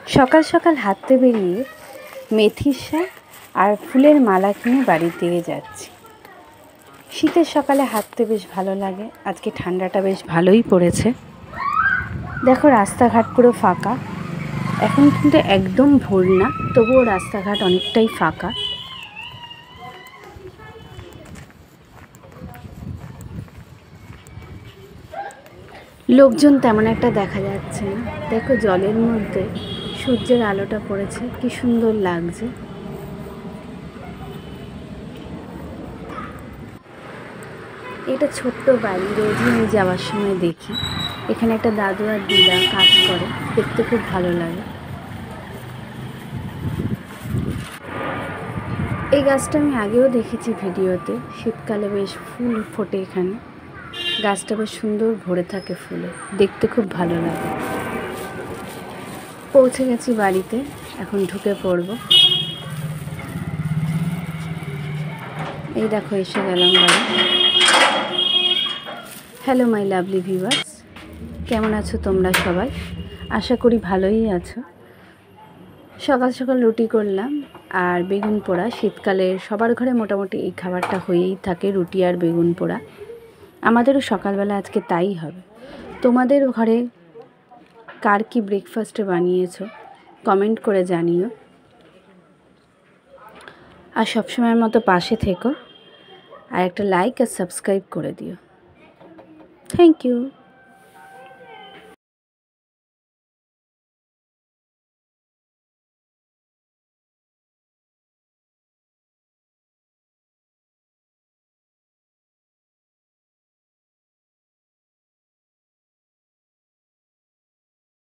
সকাল সকাল হাঁটতে বেরিয়ে মেথির শাক আর ফুলের মালা কিনে বাড়ির দিকে যাচ্ছি। শীতের সকালে হাঁটতে বেশ ভালো লাগে। আজকে ঠান্ডাটা বেশ ভালোই পড়েছে। দেখো রাস্তাঘাট পুরো ফাঁকা। এখন কিন্তু একদম ভোর না, তবুও রাস্তাঘাট অনেকটাই ফাঁকা। লোকজন তেমন একটা দেখা যাচ্ছে না। দেখো জলের মধ্যে সূর্যের আলোটা পড়েছে, কি সুন্দর লাগছে। এটা ছোট্ট বাড়ি, রোজই আমি যাওয়ার সময় দেখি। এখানে একটা দাদু আর দিদা কাজ করে, দেখতে খুব ভালো লাগে। এই গাছটা আমি আগেও দেখেছি ভিডিওতে। শীতকালে বেশ ফুল ফোটে এখানে। গাছটা বেশ সুন্দর ভরে থাকে ফুলে, দেখতে খুব ভালো লাগে। পৌঁছে গেছি বাড়িতে, এখন ঢুকে পড়ব। এই দেখো এসে গেলাম বাড়ি। হ্যালো মাই লাভলি ভিউয়ার্স, কেমন আছো তোমরা সবাই? আশা করি ভালোই আছো। সকাল সকাল রুটি করলাম আর বেগুন পোড়া। শীতকালে সবার ঘরে মোটামুটি এই খাবারটা হয়েই থাকে, রুটি আর বেগুন পোড়া। আমাদেরও সকালবেলা আজকে তাই হবে। তোমাদের ঘরে কার কি ব্রেকফাস্টে বানিয়েছো কমেন্ট করে জানিও। আর সবসময়ের মতো পাশে থেকো আর একটা লাইক আর সাবস্ক্রাইব করে দিও। Thank you.